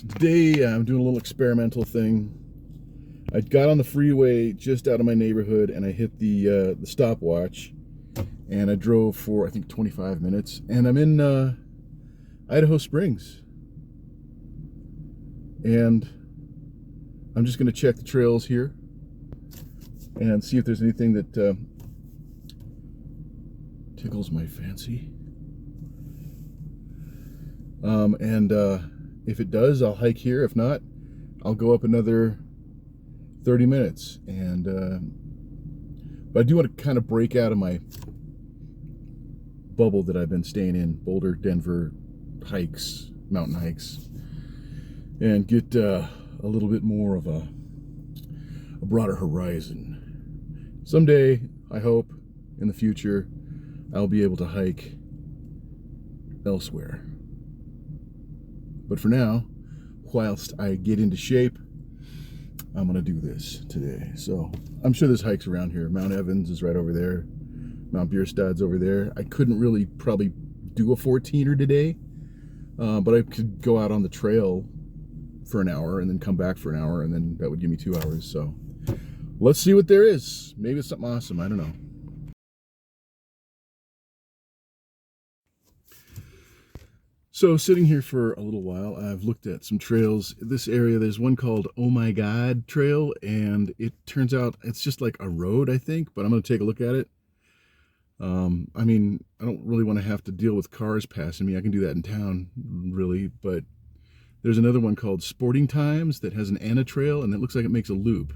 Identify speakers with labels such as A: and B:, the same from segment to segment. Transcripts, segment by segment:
A: Today I'm doing a little experimental thing. I got on the freeway just out of my neighborhood and I hit the stopwatch, and I drove for I think 25 minutes, and I'm in Idaho Springs, and I'm just going to check the trails here and see if there's anything that tickles my fancy. And if it does, I'll hike here. If not, I'll go up another 30 minutes. But I do want to kind of break out of my bubble that I've been staying in, Boulder, Denver hikes, mountain hikes, and get a little bit more of a broader horizon. Someday, I hope, in the future, I'll be able to hike elsewhere. But for now, whilst I get into shape, I'm going to do this today. So I'm sure there's hikes around here. Mount Evans is right over there. Mount Bierstad's over there. I couldn't really probably do a 14er today, but I could go out on the trail for an hour and then come back for an hour, and then that would give me 2 hours. So let's see what there is. Maybe it's something awesome. I don't know. So sitting here for a little while, I've looked at some trails. This area, there's one called Oh My God Trail, and it turns out it's just like a road, I think, but I'm going to take a look at it. I mean, I don't really want to have to deal with cars passing me. I can do that in town, really, but there's another one called Sporting Times that has an Anna Trail, and it looks like it makes a loop.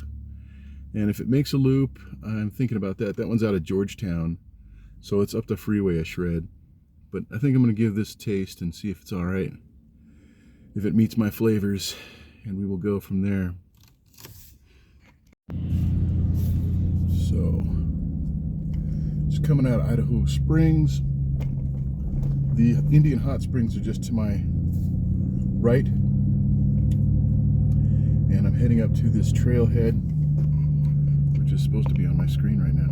A: And if it makes a loop, I'm thinking about that. That one's out of Georgetown, so it's up the freeway a shred. But I think I'm going to give this a taste and see if it's all right, if it meets my flavors, and we will go from there. So, just coming out of Idaho Springs. The Indian Hot Springs are just to my right, and I'm heading up to this trailhead, which is supposed to be on my screen right now.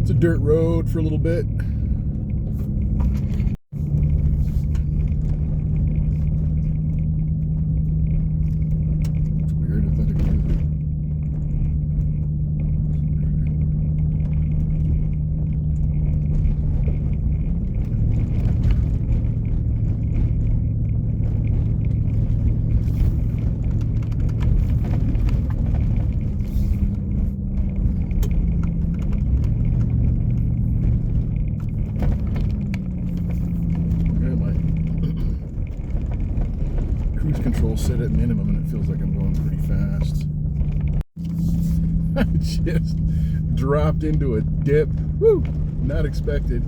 A: It's a dirt road for a little bit. It's weird. I thought I could do that. Cruise control set at minimum, and it feels like I'm going pretty fast. I just dropped into a dip. Woo! Not expected.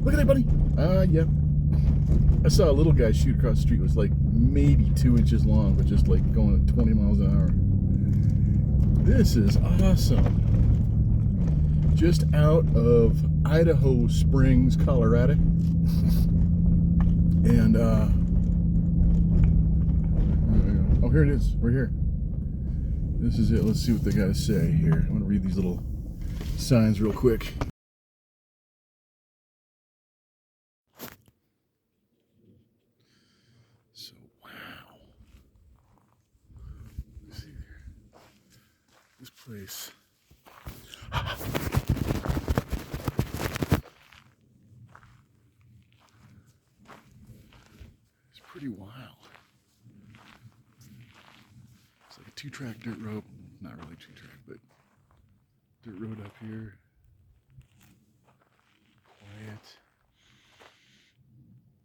A: Look at that, buddy. Yep. I saw a little guy shoot across the street. It was like maybe 2 inches long, but just like going at 20 miles an hour. This is awesome. Just out of Idaho Springs, Colorado. And oh, here it is. We're here. This is it. Let's see what they got to say here. I want to read these little signs real quick. So, wow. Let's see here. This place. It's pretty wild. It's like a 2-track dirt road. Not really 2-track, but dirt road up here. Quiet.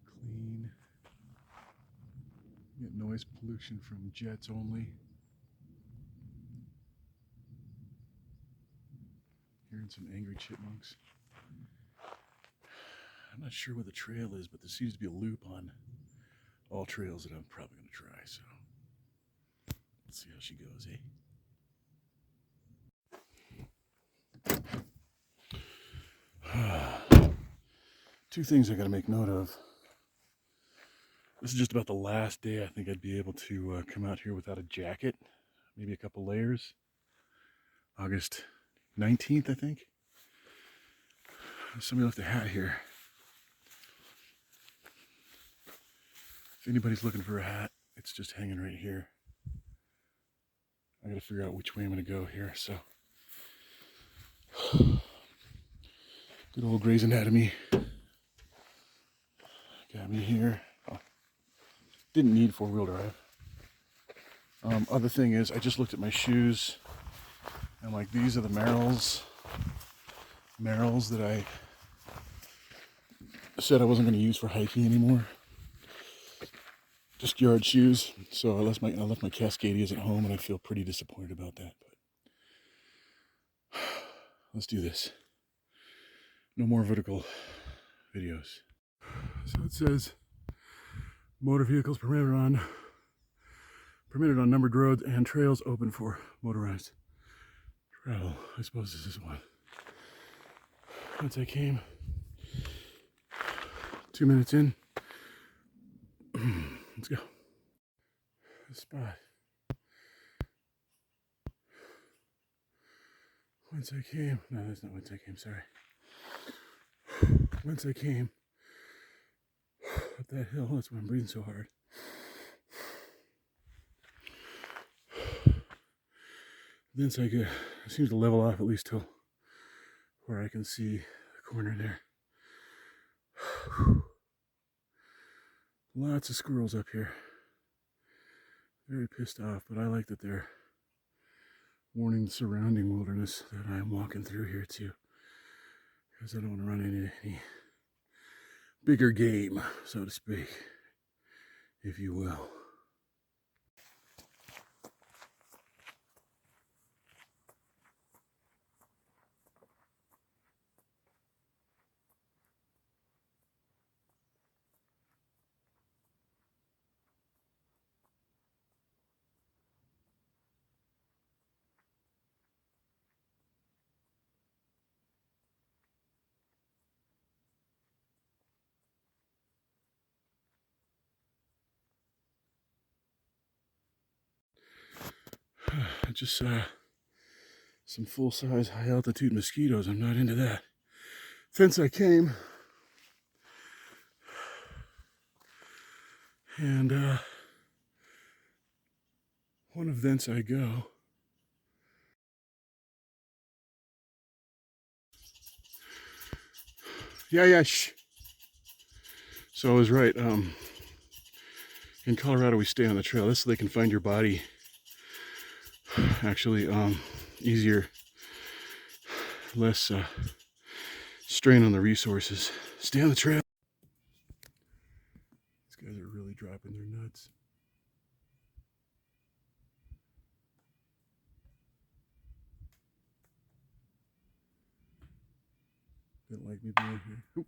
A: Clean. You get noise pollution from jets only. Hearing some angry chipmunks. I'm not sure what the trail is, but there seems to be a loop on all trails that I'm probably going to try, so let's see how she goes, eh? 2 things I got to make note of. This is just about the last day I think I'd be able to come out here without a jacket, maybe a couple layers. August 19th, I think. Somebody left a hat here. If anybody's looking for a hat, it's just hanging right here. I gotta figure out which way I'm gonna go here, so. Good old Grey's Anatomy. Got me here. Oh, didn't need four-wheel drive. Other thing is, I just looked at my shoes, and like these are the Merrells that I said I wasn't going to use for hiking anymore. Just yard shoes. So I left my Cascadias at home, and I feel pretty disappointed about that. But let's do this. No more vertical videos. So it says motor vehicles permitted on numbered roads and trails open for motorized travel. I suppose this is one. Once I came, 2 minutes in. Let's go. The spot. Once I came, no, that's not once I came, sorry. Once I came up that hill, that's why I'm breathing so hard. Then it seems to level off at least till where I can see the corner there. Lots of squirrels up here. Very pissed off, but I like that they're warning the surrounding wilderness that I'm walking through here too, because I don't want to run into any bigger game, so to speak, if you will. I just saw some full-size high-altitude mosquitoes. I'm not into that. Thence I came, and one of thence I go. Yeah, shh. So I was right. In Colorado, we stay on the trail. This so they can find your body. Actually, easier, less strain on the resources. Stay on the trail. These guys are really dropping their nuts. Didn't like me being here. Oop.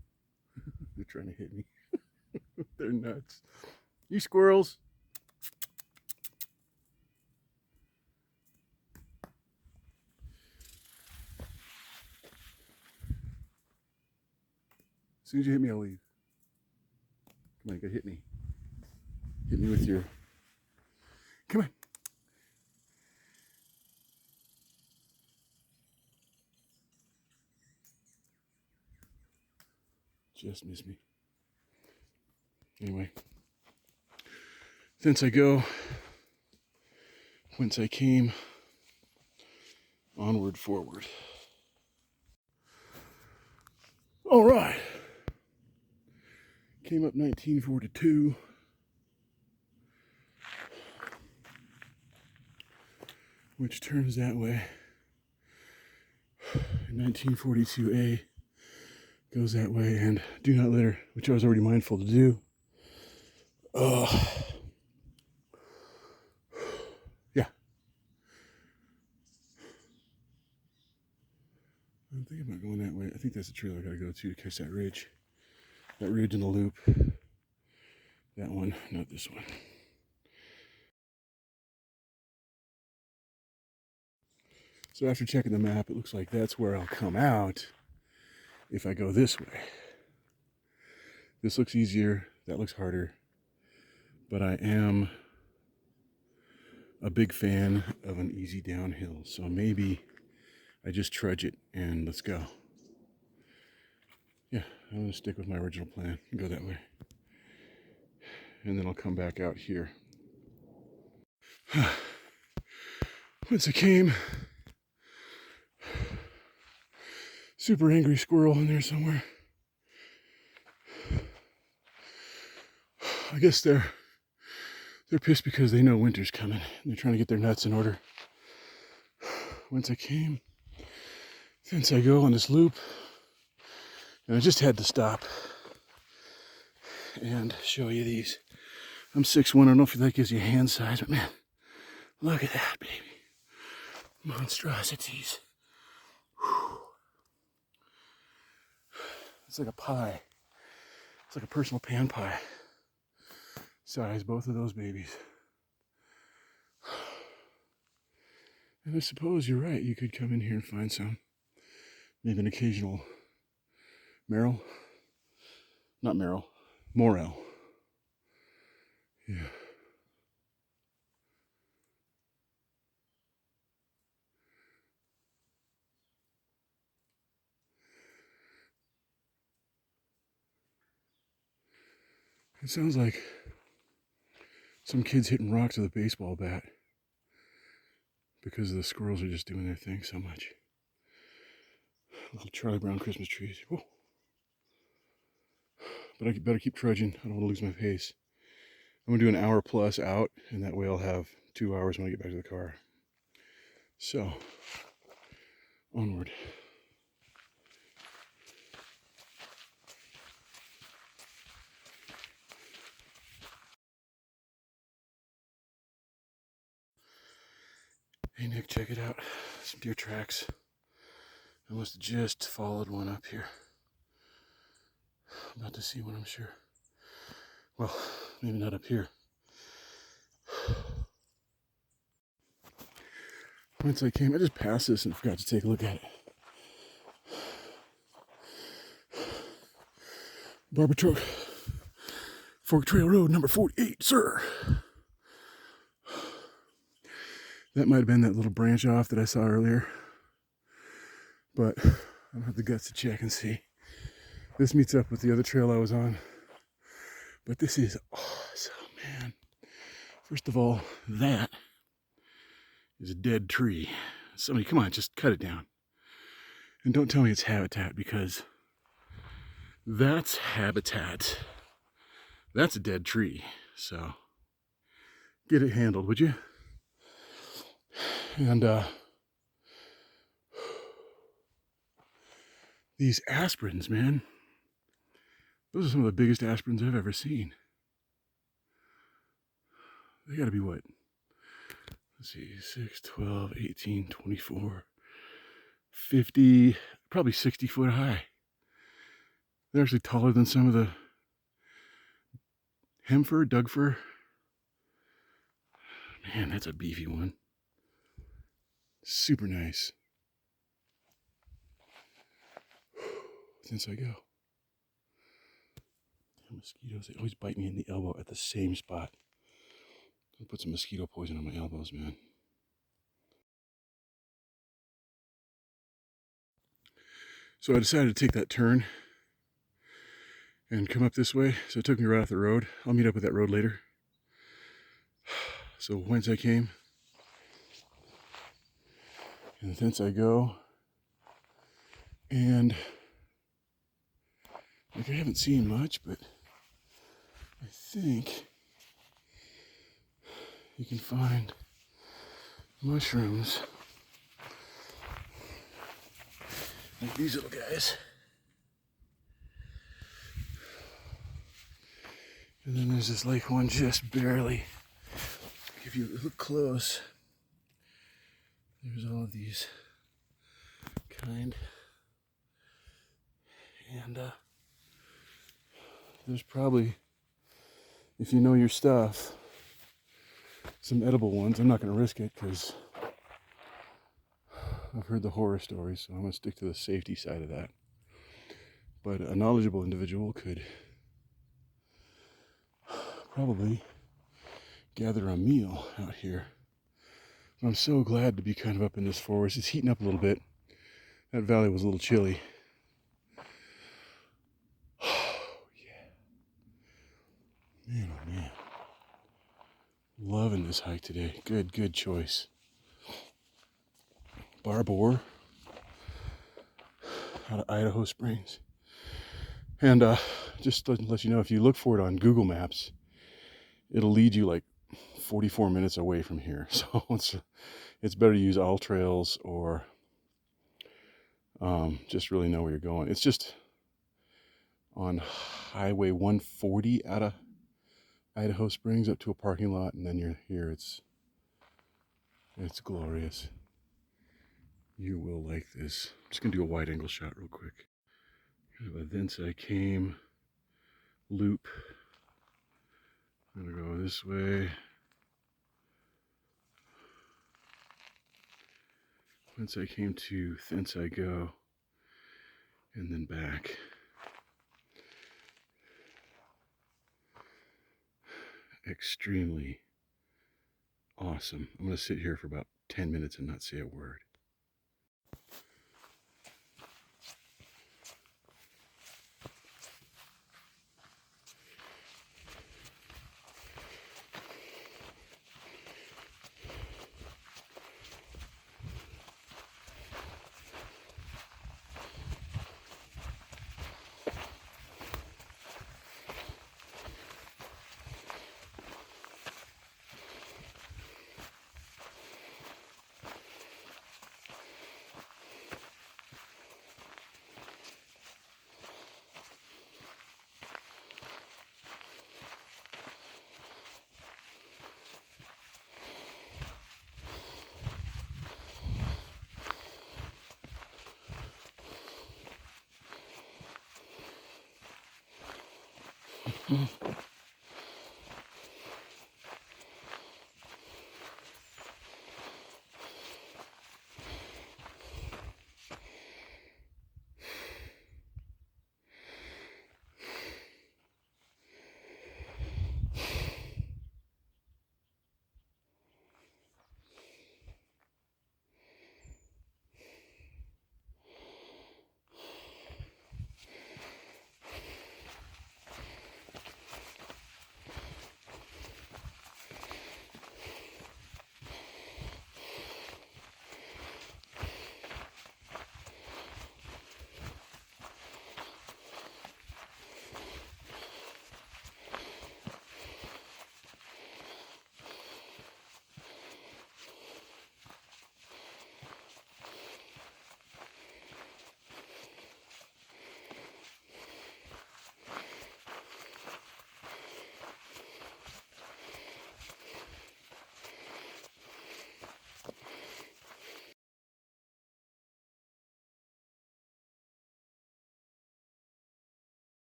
A: They're trying to hit me. They're nuts. You squirrels. As soon as you hit me, I'll leave. Come on, you gotta hit me. Hit me with your... Come on. Just missed me. Anyway. Thence I go. Whence I came. Onward, forward. All right. Came up 1942. Which turns that way. 1942A goes that way, and do not litter, which I was already mindful to do. Yeah. I'm thinking about going that way. I think that's the trail I gotta go to catch that ridge. That ridge in the loop. That one, not this one. So after checking the map, it looks like that's where I'll come out if I go this way. This looks easier, that looks harder, but I am a big fan of an easy downhill, so maybe I just trudge it and let's go. Yeah, I'm gonna stick with my original plan and go that way. and then I'll come back out here. Once I came, super angry squirrel in there somewhere. I guess they're pissed because they know winter's coming and they're trying to get their nuts in order. Once I came, thence I go on this loop, and I just had to stop and show you these. I'm 6'1", I don't know if that gives you a hand size, but man, look at that, baby. Monstrosities. Whew. It's like a pie. It's like a personal pan pie size, both of those babies. And I suppose you're right, you could come in here and find some. Maybe an occasional marrow. Not marrow, morel. Yeah. It sounds like some kids hitting rocks with a baseball bat because the squirrels are just doing their thing so much. Little Charlie Brown Christmas trees. Whoa. But I better keep trudging. I don't want to lose my pace. I'm going to do an hour plus out, and that way I'll have 2 hours when I get back to the car. So, onward. Hey Nick, check it out. Some deer tracks. I must have just followed one up here. I'm about to see one, I'm sure. Well, maybe not up here. Once I came, I just passed this and forgot to take a look at it. Barbour truck. Fork Trail Road, number 48, sir. That might have been that little branch off that I saw earlier. But I don't have the guts to check and see. This meets up with the other trail I was on. But this is awesome, man. First of all, that is a dead tree. Somebody, come on, just cut it down. And don't tell me it's habitat, because that's habitat. That's a dead tree. So get it handled, would you? And these aspirins, man. Those are some of the biggest aspirins I've ever seen. They gotta be what? Let's see, 6, 12, 18, 24, 50, probably 60 foot high. They're actually taller than some of the hemfir, Dougfir. Man, that's a beefy one. Super nice. Since I go. The mosquitoes, they always bite me in the elbow at the same spot. I'll put some mosquito poison on my elbows, man. So I decided to take that turn and come up this way. So it took me right off the road. I'll meet up with that road later. So whence I came, and thence I go. And like, I haven't seen much, but I think you can find mushrooms like these little guys. And then there's this lake one just barely. If you look close, there's all of these kind. And there's probably, if you know your stuff, some edible ones. I'm not going to risk it because I've heard the horror stories, so I'm going to stick to the safety side of that. But a knowledgeable individual could probably gather a meal out here. I'm so glad to be kind of up in this forest. It's heating up a little bit. That valley was a little chilly. Oh, yeah. Man, oh, man. Loving this hike today. Good choice. Barbour out of Idaho Springs. And just to let you know, if you look for it on Google Maps, it'll lead you like 44 minutes away from here. So it's better to use all trails or just really know where you're going. It's just on Highway 140 out of Idaho Springs up to a parking lot, and then you're here. It's glorious. You will like this. I'm just gonna do a wide angle shot real quick. Kind of a thence I came loop. I'm gonna go this way. Whence I came to, thence I go, and then back. Extremely awesome. I'm gonna sit here for about 10 minutes and not say a word.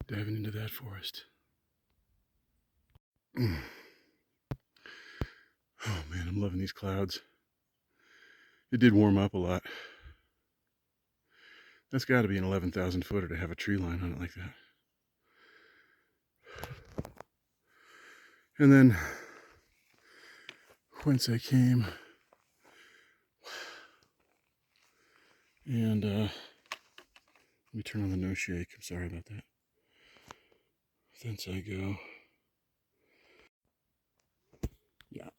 A: Diving into that forest. Oh man, I'm loving these clouds. It did warm up a lot. That's got to be an 11,000 footer to have a tree line on it like that. And then whence I came, and let me turn on the no shake. I'm sorry about that. Thence I go. Yeah.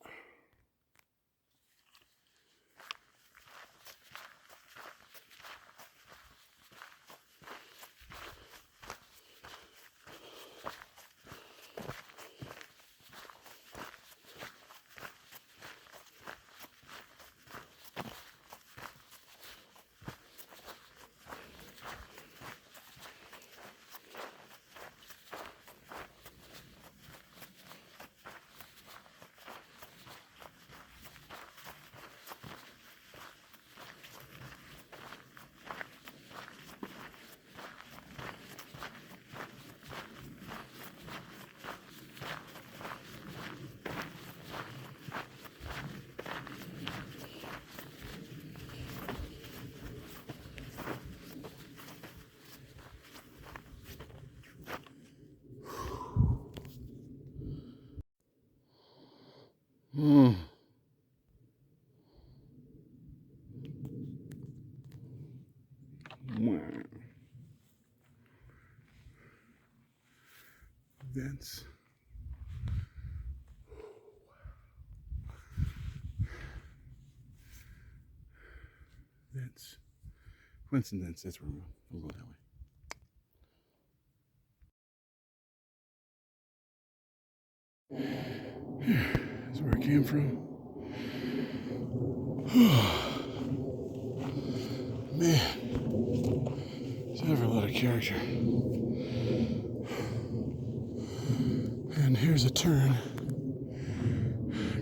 A: Mm. Wow. vents. Vents. Coincidence, that's where we'll go that way. That's where I came from. Man, it's ever a lot of character. And here's a turn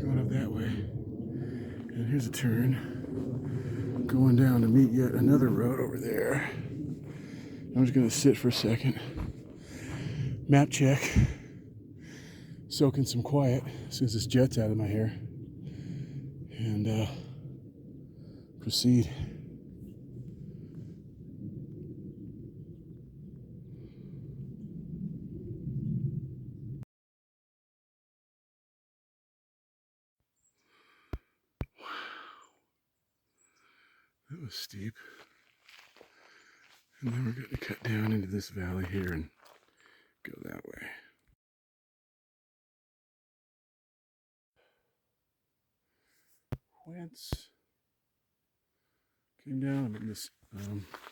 A: going up that way. And here's a turn going down to meet yet another road over there. I'm just gonna sit for a second. Map check. Soak in some quiet since this jet's out of my hair. And proceed. That was steep. And then we're going to cut down into this valley here and go that way. Whence came down in this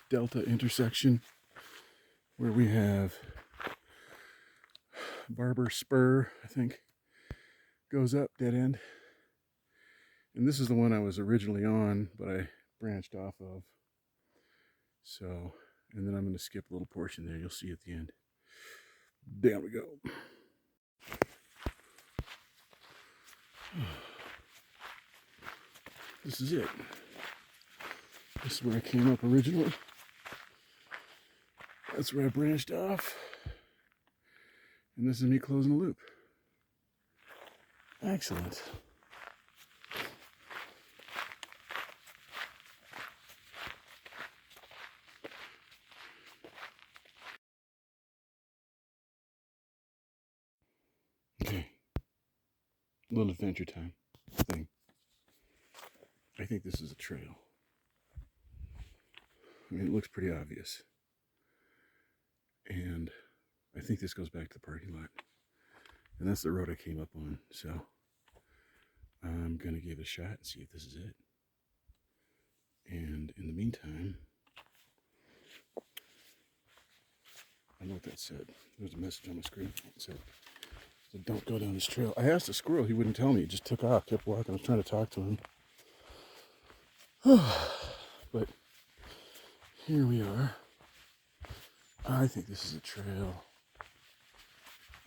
A: delta intersection where we have Barbour Spur, I think, goes up, dead end. And this is the one I was originally on, but I branched off of. So, and then I'm going to skip a little portion there. You'll see at the end. Down we go. This is it. This is where I came up originally. That's where I branched off. And this is me closing the loop. Excellent. Okay. A little adventure time thing. I think this is a trail. I mean, it looks pretty obvious. And I think this goes back to the parking lot. And that's the road I came up on. So I'm going to give it a shot and see if this is it. And in the meantime, I know what that said. There's a message on my screen. It said, don't go down this trail. I asked a squirrel. He wouldn't tell me. He just took off, kept walking. I was trying to talk to him. But here we are. I think this is a trail.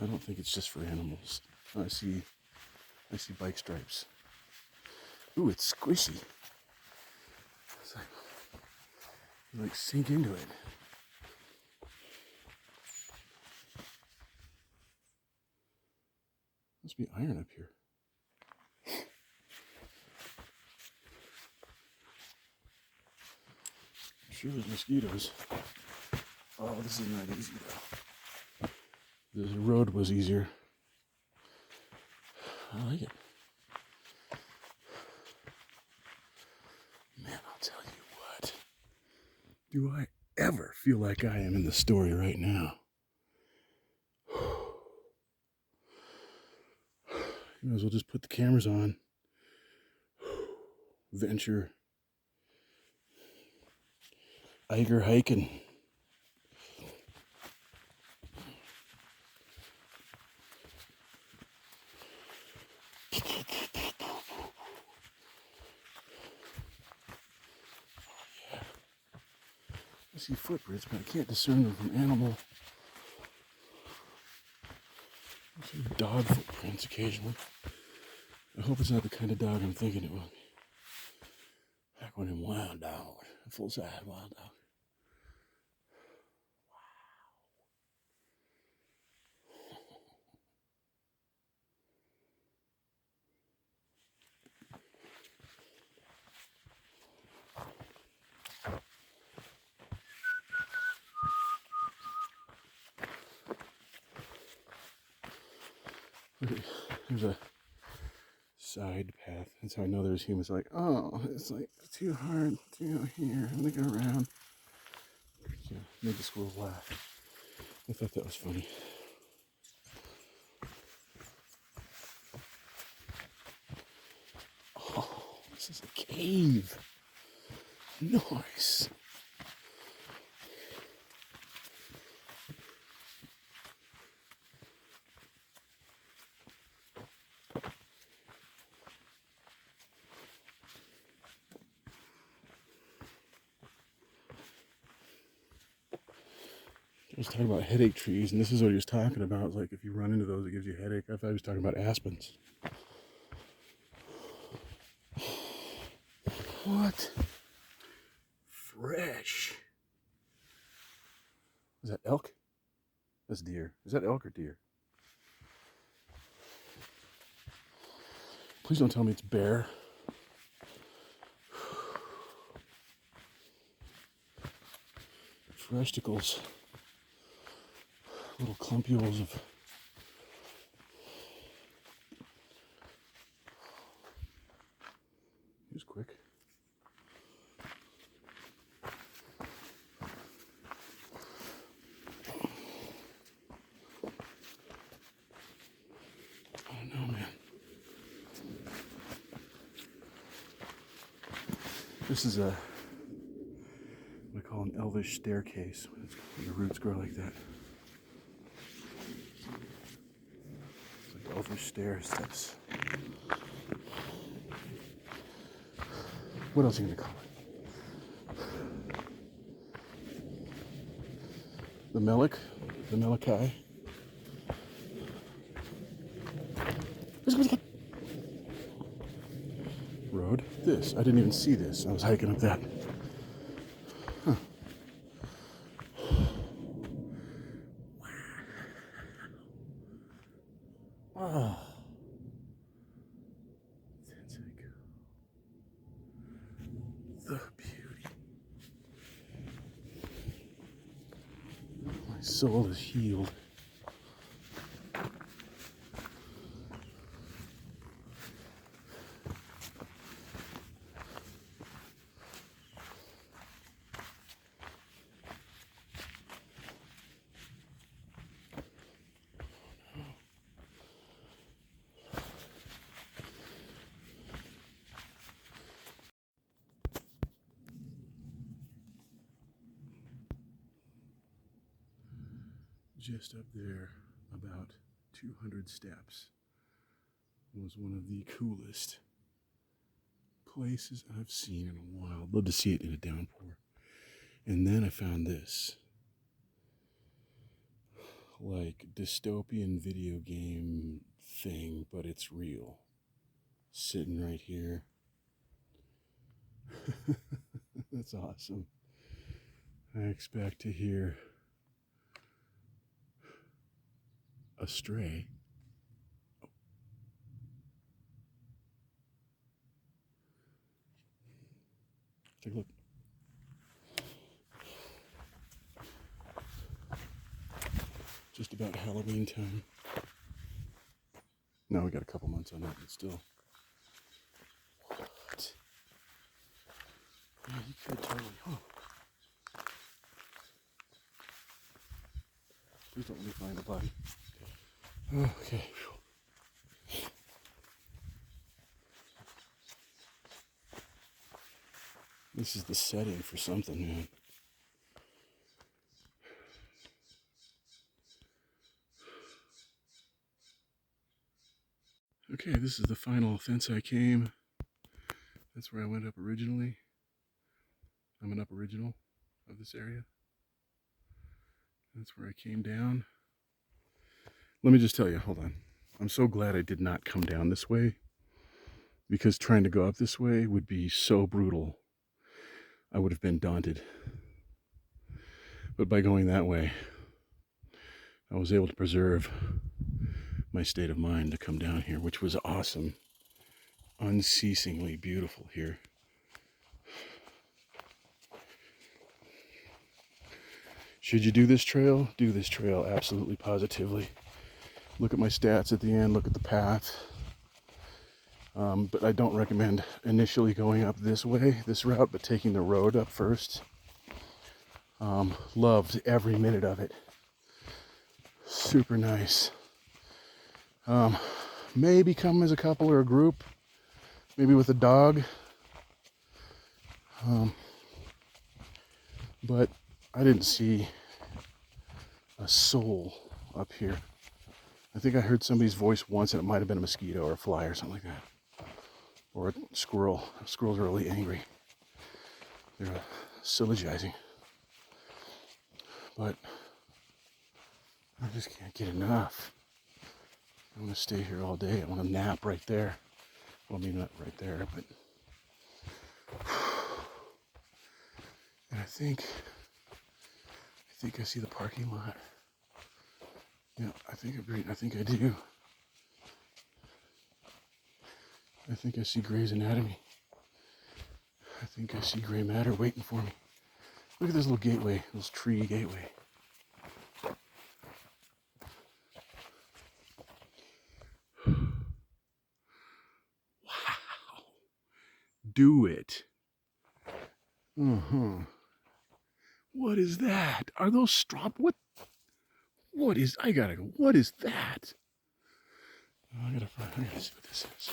A: I don't think it's just for animals. I see bike stripes. Ooh, it's squishy. It's like, you like sink into it. Must be iron up here. I'm sure there's mosquitoes. Oh, this is not easy though. The road was easier. I like it. Man, I'll tell you what. Do I ever feel like I am in the story right now? You might as well just put the cameras on. Venture. Eiger hiking. I see footprints, but I can't discern them from animal. I see dog footprints occasionally. I hope it's not the kind of dog I'm thinking it will be. Like one of them wild dogs, a full-size wild dog. There's a side path. That's how I know there's humans. Like, oh, it's like too hard to go here. I'm gonna go around. Yeah, made the squirrels laugh. I thought that was funny. This is a cave. Nice. I was talking about headache trees, and this is what he was talking about. Like, if you run into those, it gives you a headache. I thought he was talking about aspens. What? Fresh. Is that elk? That's deer. Is that elk or deer? Please don't tell me it's bear. Freshticles. Little clumpules of... He was quick. Oh no, man. This is a... what I call an elvish staircase, when the roots grow like that. It's like elvish stair steps. What else are you gonna call it? The Melik, the Melikai. Road. This. I didn't even see this. I was hiking up that. Huh. Oh. The beauty. My soul is healed. Just up there, about 200 steps, was one of the coolest places I've seen in a while. I'd love to see it in a downpour. And then I found this, like, dystopian video game thing, but it's real. Sitting right here. That's awesome. I expect to hear a stray. Take a look. Just about Halloween time. No, we got a couple months on that, but still. What? Yeah, you could totally. Oh. Please don't let me find the body. Okay. This is the setting for something, man. Okay, this is the final fence I came. That's where I went up originally. I'm an up original of this area. That's where I came down. Let me just tell you, hold on. I'm so glad I did not come down this way, because trying to go up this way would be so brutal. I would have been daunted. But by going that way, I was able to preserve my state of mind to come down here, which was awesome. Unceasingly beautiful here. Should you do this trail? Do this trail, absolutely, positively. Look at my stats at the end, look at the path. But I don't recommend initially going up this way, this route, but taking the road up first. Loved every minute of it. Super nice. Maybe come as a couple or a group, maybe with a dog. But I didn't see a soul up here. I think I heard somebody's voice once, and it might have been a mosquito or a fly or something like that. Or a squirrel. Squirrels are really angry. They're syllogizing. But I just can't get enough. I'm going to stay here all day. I want to nap right there. Well, maybe not right there, but... And I think I see the parking lot. Yeah, I think I do. I think I see Grey's Anatomy. I think I see Grey Matter waiting for me. Look at this little gateway, this tree gateway. Wow. Do it. What is that? Are those straw? What is, I gotta go, what is that? Oh, I gotta see what this is.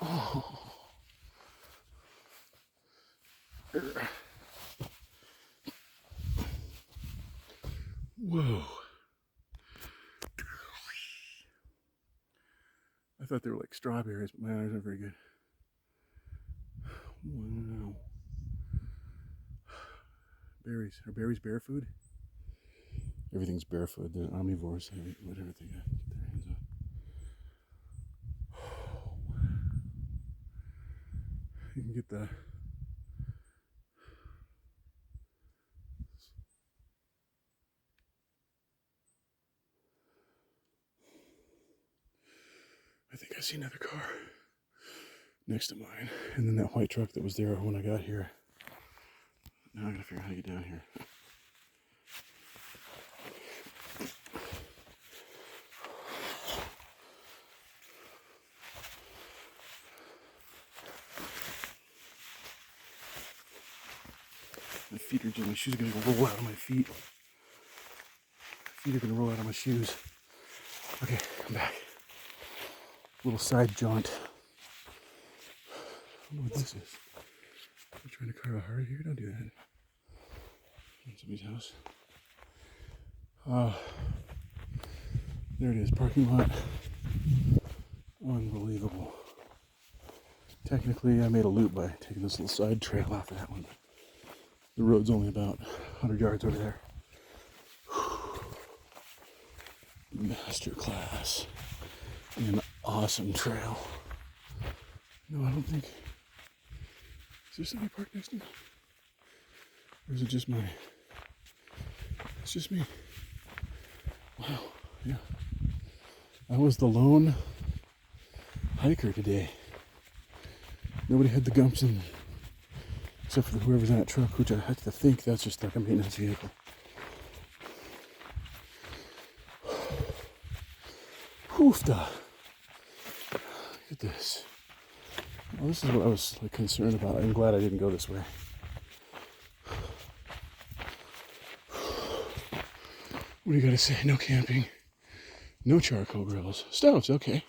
A: Oh. Whoa. I thought they were like strawberries, but my eyes aren't very good. Wow. Berries. Are berries bear food? Everything's bear food. The omnivores eat whatever they get their hands on. You can get the I think I see another car next to mine. And then that white truck that was there when I got here. Now I gotta figure out how to get down here. My feet are just, my shoes are gonna roll out of my feet. Feet are gonna roll out of my shoes. Okay, I'm back. Little side jaunt. I don't know what this is. I'm trying to carve a heart here. Don't do that. In somebody's house. There it is, parking lot. Unbelievable. Technically, I made a loop by taking this little side trail off of that one. The road's only about 100 yards over there. Masterclass. An awesome trail. No, I don't think... Is there somebody parked next to me? Or is it just my... It's just me. Wow, yeah. I was the lone hiker today. Nobody had the gumption, except for whoever's in that truck, which I had to think that's just like a maintenance vehicle. Hoofda. Look at this. Well, this is what I was like concerned about. I'm glad I didn't go this way. What do you gotta say? No camping. No charcoal grills. Stoves, okay.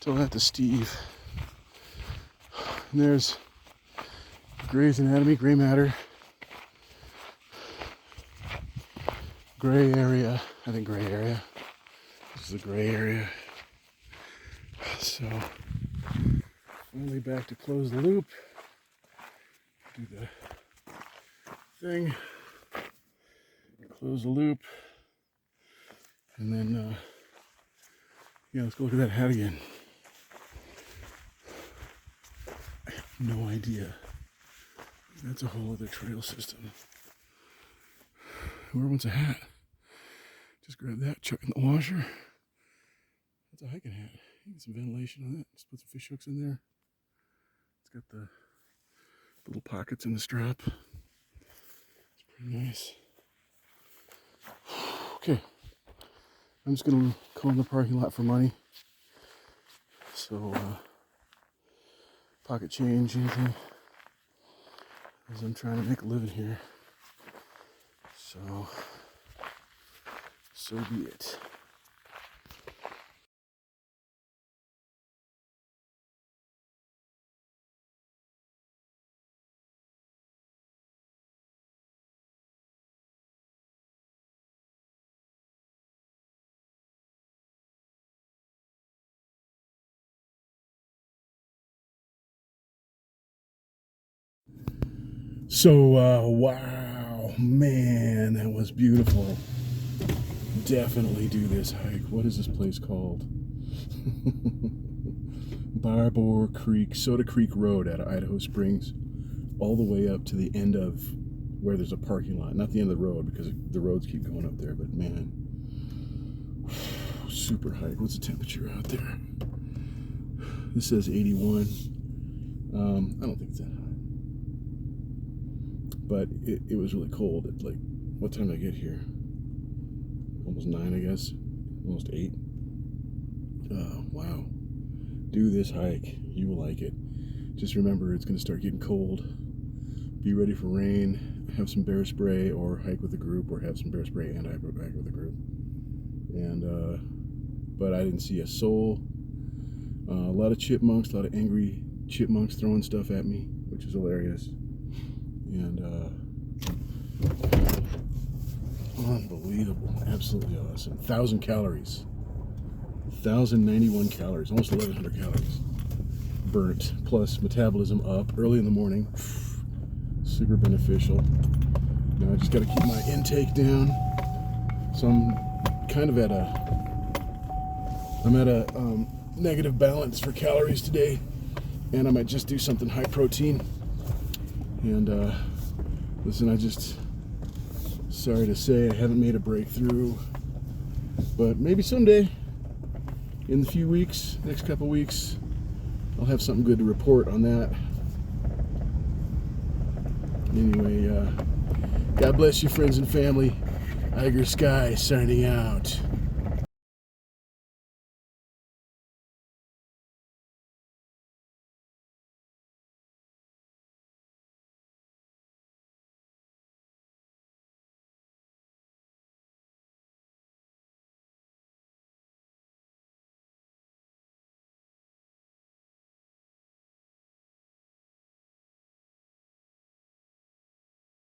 A: Tell that to Steve. And there's Grey's Anatomy, Grey Matter. Gray area. I think gray area. This is a gray area. So, finally back to close the loop. Do the thing. Close the loop. And then, yeah, let's go look at that hat again. I have no idea. That's a whole other trail system. Whoever wants a hat, just grab that, chuck in the washer. That's a hiking hat. You get some ventilation on it. Just put some fish hooks in there. It's got the little pockets in the strap. It's pretty nice. Okay. I'm just going to comb the parking lot for money. So, pocket change, anything. Because I'm trying to make a living here. So be it. So, wow, man, that was beautiful. Definitely do this hike. What is this place called? Barbour Creek, Soda Creek Road out of Idaho Springs, all the way up to the end of where there's a parking lot. Not the end of the road, because the roads keep going up there, but man, super hike. What's the temperature out there? This says 81. I don't think it's that high. But it was really cold. At like, what time did I get here? Almost 9, I guess. Almost 8. Wow. Do this hike. You will like it. Just remember, it's going to start getting cold. Be ready for rain. Have some bear spray, or hike with a group, or have some bear spray and hike with a group. And, but I didn't see a soul. A lot of chipmunks, a lot of angry chipmunks throwing stuff at me, which is hilarious. And unbelievable, absolutely awesome. 1,000 calories, 1,091 calories, almost 1,100 calories burnt, plus metabolism up early in the morning. Super beneficial. Now I just got to keep my intake down. So I'm kind of at a negative balance for calories today, and I might just do something high protein. And listen, sorry to say I haven't made a breakthrough, but maybe someday, in the few weeks, next couple weeks, I'll have something good to report on that. Anyway, God bless you, friends and family. Iger Sky signing out.